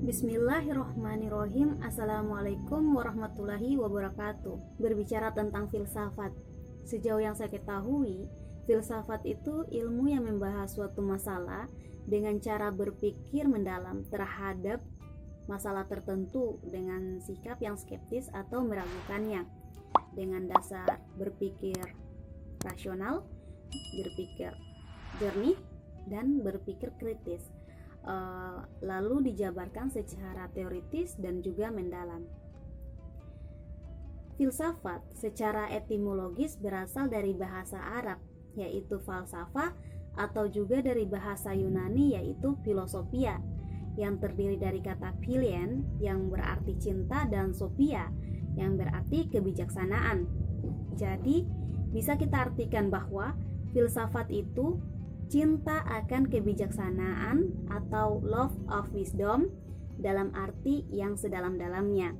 Bismillahirrohmanirrohim. Assalamualaikum warahmatullahi wabarakatuh. Berbicara tentang filsafat, sejauh yang saya ketahui, filsafat itu ilmu yang membahas suatu masalah dengan cara berpikir mendalam terhadap masalah tertentu dengan sikap yang skeptis atau meragukannya, dengan dasar berpikir rasional, berpikir jernih, dan berpikir kritis. Lalu dijabarkan secara teoritis dan juga mendalam. Filsafat secara etimologis berasal dari bahasa Arab, yaitu falsafah, atau juga dari bahasa Yunani, yaitu filosofia, yang terdiri dari kata philien yang berarti cinta dan sophia yang berarti kebijaksanaan. Jadi bisa kita artikan bahwa filsafat itu cinta akan kebijaksanaan atau love of wisdom dalam arti yang sedalam-dalamnya.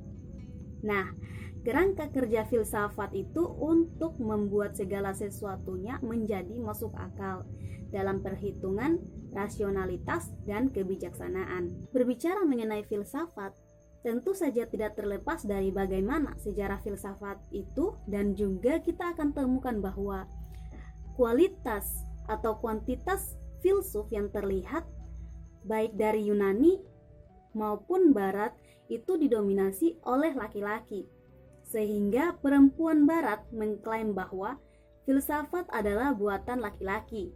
Nah, kerangka kerja filsafat itu untuk membuat segala sesuatunya menjadi masuk akal dalam perhitungan rasionalitas dan kebijaksanaan. Berbicara mengenai filsafat, tentu saja tidak terlepas dari bagaimana sejarah filsafat itu, dan juga kita akan temukan bahwa kualitas atau kuantitas filsuf yang terlihat baik dari Yunani maupun Barat itu didominasi oleh laki-laki, sehingga perempuan Barat mengklaim bahwa filsafat adalah buatan laki-laki,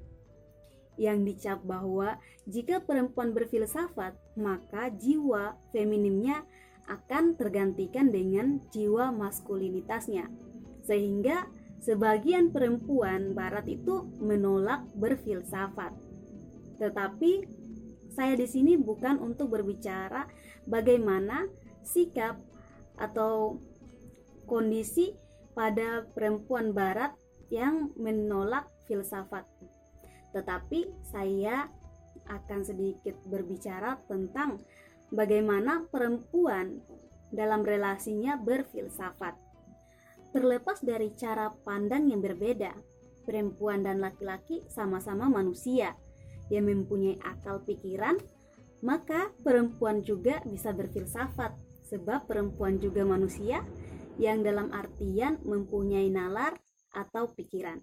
yang dicap bahwa jika perempuan berfilsafat maka jiwa feminimnya akan tergantikan dengan jiwa maskulinitasnya, sehingga sebagian perempuan Barat itu menolak berfilsafat. Tetapi saya di sini bukan untuk berbicara bagaimana sikap atau kondisi pada perempuan Barat yang menolak filsafat. Tetapi saya akan sedikit berbicara tentang bagaimana perempuan dalam relasinya berfilsafat. Terlepas dari cara pandang yang berbeda, perempuan dan laki-laki sama-sama manusia yang mempunyai akal pikiran, maka perempuan juga bisa berfilsafat, sebab perempuan juga manusia yang dalam artian mempunyai nalar atau pikiran.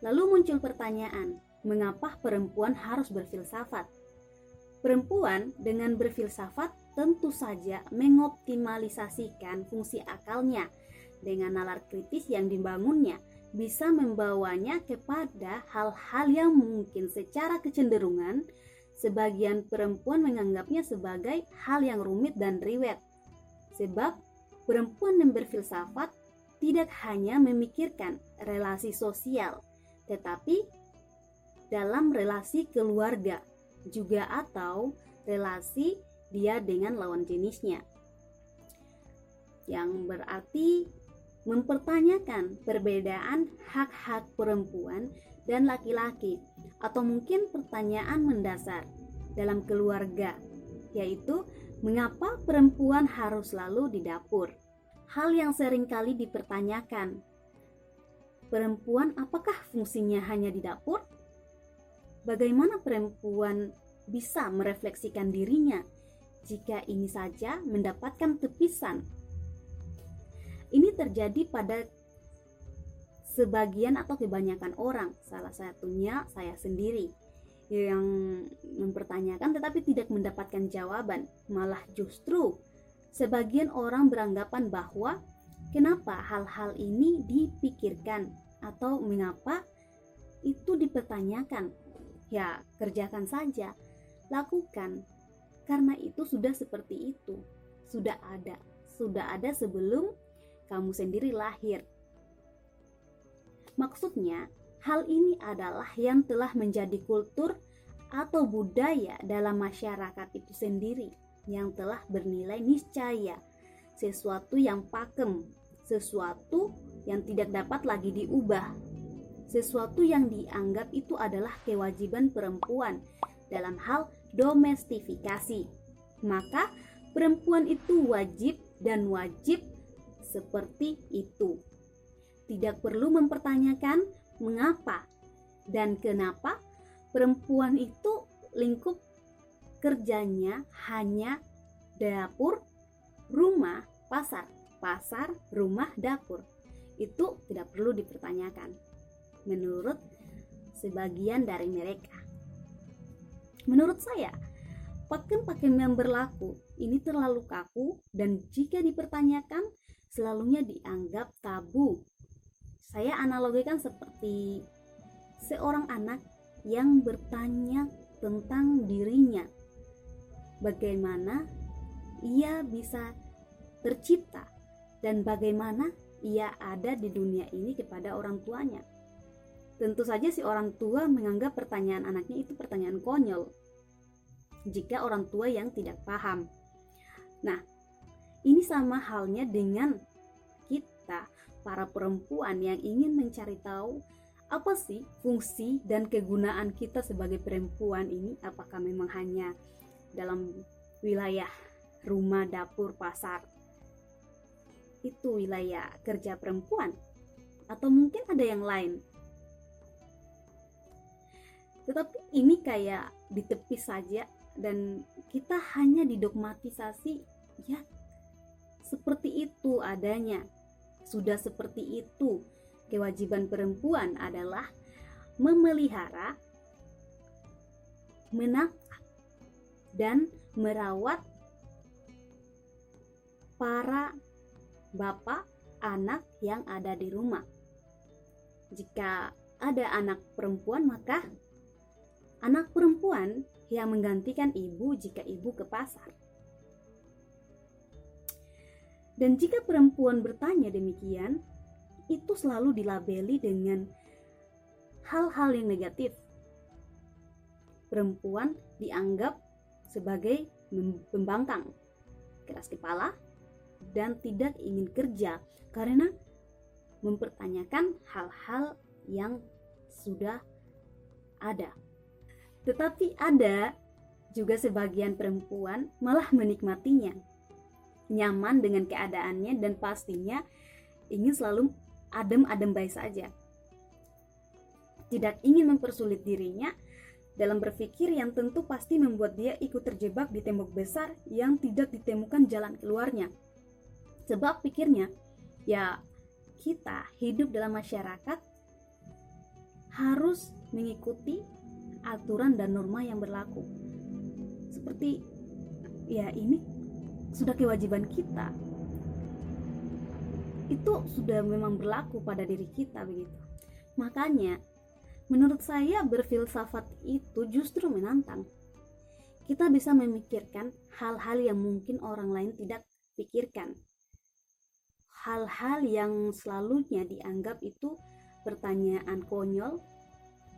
Lalu muncul pertanyaan, mengapa perempuan harus berfilsafat? Perempuan dengan berfilsafat tentu saja mengoptimalisasikan fungsi akalnya dengan nalar kritis yang dibangunnya, bisa membawanya kepada hal-hal yang mungkin secara kecenderungan sebagian perempuan menganggapnya sebagai hal yang rumit dan riwet. Sebab perempuan yang berfilsafat tidak hanya memikirkan relasi sosial, tetapi dalam relasi keluarga juga, atau relasi dia dengan lawan jenisnya, yang berarti mempertanyakan perbedaan hak-hak perempuan dan laki-laki, atau mungkin pertanyaan mendasar dalam keluarga, yaitu mengapa perempuan harus selalu di dapur. Hal yang seringkali dipertanyakan, perempuan apakah fungsinya hanya di dapur? Bagaimana perempuan bisa merefleksikan dirinya jika ini saja mendapatkan tepisan? Ini terjadi pada sebagian atau kebanyakan orang, salah satunya saya sendiri, yang mempertanyakan tetapi tidak mendapatkan jawaban. Malah justru sebagian orang beranggapan bahwa kenapa hal-hal ini dipikirkan atau mengapa itu dipertanyakan. Ya, kerjakan saja, lakukan, karena itu sudah seperti itu, sudah ada sebelum kamu sendiri lahir. Maksudnya, hal ini adalah yang telah menjadi kultur atau budaya dalam masyarakat itu sendiri, yang telah bernilai niscaya, sesuatu yang pakem, sesuatu yang tidak dapat lagi diubah, sesuatu yang dianggap itu adalah kewajiban perempuan dalam hal domestifikasi. Maka perempuan itu wajib dan wajib seperti itu. Tidak perlu mempertanyakan mengapa dan kenapa perempuan itu lingkup kerjanya hanya dapur, rumah, pasar, pasar, rumah, dapur. Itu tidak perlu dipertanyakan menurut sebagian dari mereka. Menurut saya, pakem-pakem yang berlaku ini terlalu kaku dan jika dipertanyakan selalunya dianggap tabu. Saya analogikan seperti seorang anak yang bertanya tentang dirinya. Bagaimana ia bisa tercipta dan bagaimana ia ada di dunia ini kepada orang tuanya. Tentu saja si orang tua menganggap pertanyaan anaknya itu pertanyaan konyol jika orang tua yang tidak paham. Nah, ini sama halnya dengan kita para perempuan yang ingin mencari tahu apa sih fungsi dan kegunaan kita sebagai perempuan ini, apakah memang hanya dalam wilayah rumah, dapur, pasar itu wilayah kerja perempuan atau mungkin ada yang lain. Tetapi ini kayak ditepis saja dan kita hanya didogmatisasi, ya seperti itu adanya. Sudah seperti itu, kewajiban perempuan adalah memelihara, menafkah, dan merawat para bapak anak yang ada di rumah. Jika ada anak perempuan, maka anak perempuan yang menggantikan ibu jika ibu ke pasar. Dan jika perempuan bertanya demikian, itu selalu dilabeli dengan hal-hal yang negatif. Perempuan dianggap sebagai pembangkang, keras kepala, dan tidak ingin kerja karena mempertanyakan hal-hal yang sudah ada. Tetapi ada juga sebagian perempuan malah menikmatinya, nyaman dengan keadaannya dan pastinya ingin selalu adem-adem baik saja. Tidak ingin mempersulit dirinya dalam berpikir yang tentu pasti membuat dia ikut terjebak di tembok besar yang tidak ditemukan jalan keluarnya. Sebab pikirnya, ya kita hidup dalam masyarakat harus mengikuti aturan dan norma yang berlaku. Seperti ya ini sudah kewajiban kita. Itu sudah memang berlaku pada diri kita begitu. Makanya menurut saya berfilsafat itu justru menantang. Kita bisa memikirkan hal-hal yang mungkin orang lain tidak pikirkan. Hal-hal yang selalunya dianggap itu pertanyaan konyol,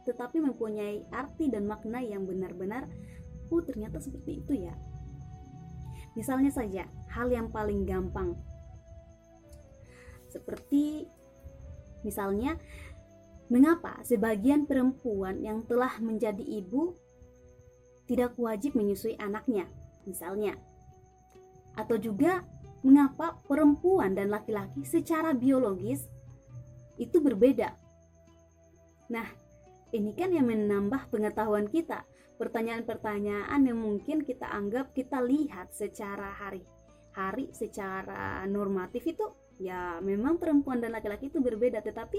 tetapi mempunyai arti dan makna yang benar-benar, ternyata seperti itu ya. Misalnya saja, hal yang paling gampang. Seperti misalnya, mengapa sebagian perempuan yang telah menjadi ibu tidak wajib menyusui anaknya, misalnya. Atau juga, mengapa perempuan dan laki-laki secara biologis itu berbeda. Nah, ini kan yang menambah pengetahuan kita. Pertanyaan-pertanyaan yang mungkin kita anggap, kita lihat secara hari-hari, secara normatif itu, ya memang perempuan dan laki-laki itu berbeda. Tetapi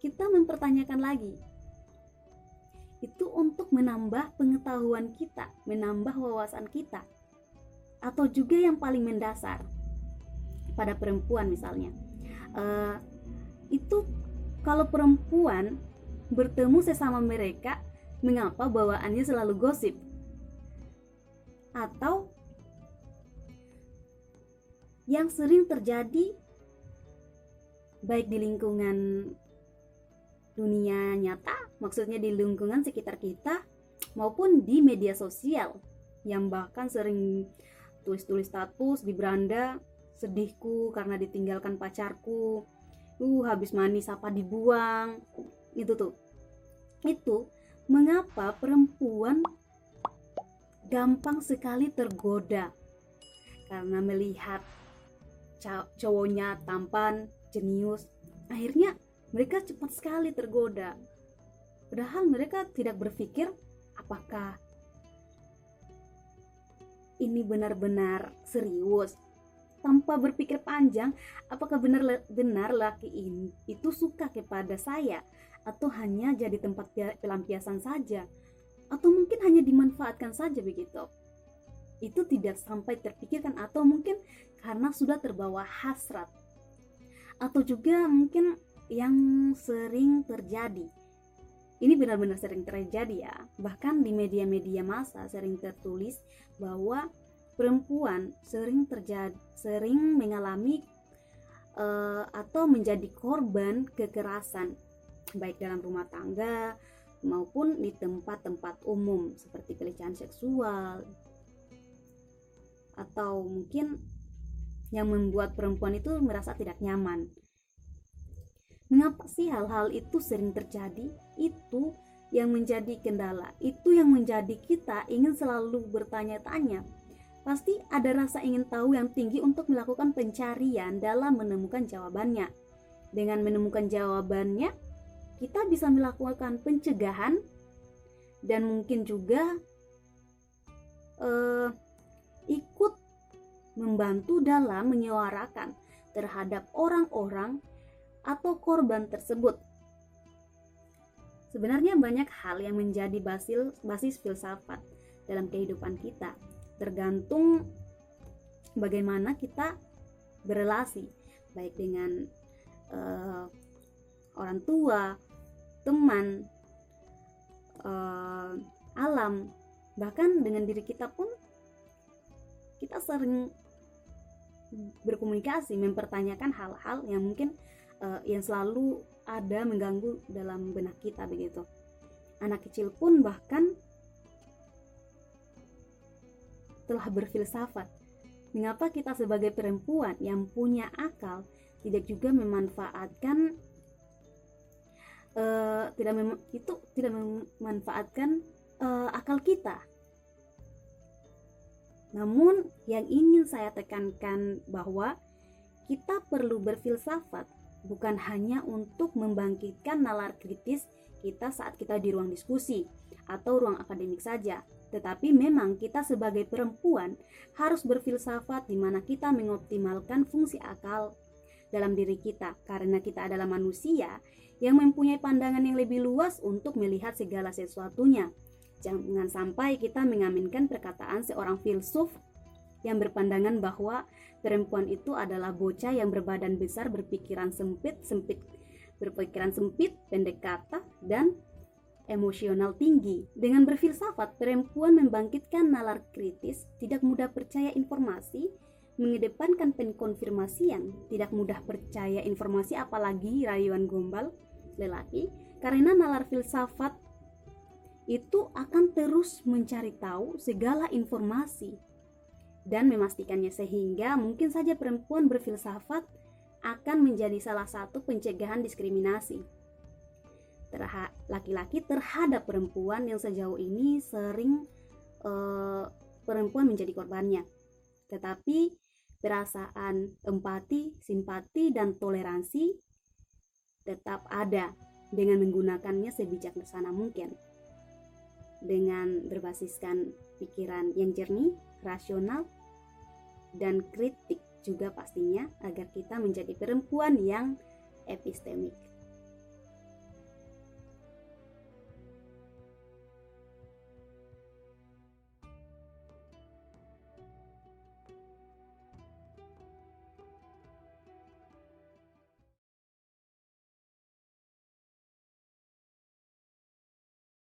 kita mempertanyakan lagi. Itu untuk menambah pengetahuan kita, menambah wawasan kita. Atau juga yang paling mendasar, pada perempuan misalnya, itu kalau perempuan bertemu sesama mereka, mengapa bawaannya selalu gosip? Atau yang sering terjadi baik di lingkungan dunia nyata, maksudnya di lingkungan sekitar kita, maupun di media sosial, yang bahkan sering tulis-tulis status di beranda, sedihku karena ditinggalkan pacarku, habis manis apa dibuang, itu mengapa perempuan gampang sekali tergoda karena melihat cowoknya tampan, jenius. Akhirnya mereka cepat sekali tergoda, padahal mereka tidak berpikir apakah ini benar-benar serius, tanpa berpikir panjang, apakah benar laki ini itu suka kepada saya, atau hanya jadi tempat pelampiasan saja, atau mungkin hanya dimanfaatkan saja begitu. Itu tidak sampai terpikirkan, atau mungkin karena sudah terbawa hasrat. Atau juga mungkin yang sering terjadi, ini benar-benar sering terjadi ya, bahkan di media-media massa sering tertulis bahwa perempuan sering mengalami atau menjadi korban kekerasan, baik dalam rumah tangga maupun di tempat-tempat umum seperti pelecehan seksual, atau mungkin yang membuat perempuan itu merasa tidak nyaman. Mengapa sih hal-hal itu sering terjadi? Itu yang menjadi kendala, itu yang menjadi kita ingin selalu bertanya-tanya. Pasti ada rasa ingin tahu yang tinggi untuk melakukan pencarian dalam menemukan jawabannya. Dengan menemukan jawabannya, kita bisa melakukan pencegahan dan mungkin juga ikut membantu dalam menyuarakan terhadap orang-orang atau korban tersebut. Sebenarnya banyak hal yang menjadi basis filsafat dalam kehidupan kita, tergantung bagaimana kita berelasi, baik dengan orang tua, teman, alam, bahkan dengan diri kita pun. Kita sering berkomunikasi, mempertanyakan hal-hal yang mungkin yang selalu ada mengganggu dalam benak kita begitu. Anak kecil pun bahkan telah berfilsafat. Mengapa kita sebagai perempuan yang punya akal tidak juga memanfaatkan tidak memanfaatkan akal kita? Namun yang ingin saya tekankan bahwa kita perlu berfilsafat bukan hanya untuk membangkitkan nalar kritis kita saat kita di ruang diskusi atau ruang akademik saja, tetapi memang kita sebagai perempuan harus berfilsafat di mana kita mengoptimalkan fungsi akal dalam diri kita, karena kita adalah manusia yang mempunyai pandangan yang lebih luas untuk melihat segala sesuatunya. Jangan sampai kita mengaminkan perkataan seorang filsuf yang berpandangan bahwa perempuan itu adalah bocah yang berbadan besar, berpikiran sempit, pendek kata, dan emosional tinggi. Dengan berfilsafat, perempuan membangkitkan nalar kritis, tidak mudah percaya informasi, mengedepankan pengkonfirmasian, tidak mudah percaya informasi apalagi rayuan gombal lelaki, karena nalar filsafat itu akan terus mencari tahu segala informasi dan memastikannya, sehingga mungkin saja perempuan berfilsafat akan menjadi salah satu pencegahan diskriminasi laki-laki terhadap perempuan yang sejauh ini sering perempuan menjadi korbannya. Tetapi perasaan empati, simpati, dan toleransi tetap ada dengan menggunakannya sebijaksana mungkin, dengan berbasiskan pikiran yang jernih, rasional, dan kritik juga pastinya, agar kita menjadi perempuan yang epistemik.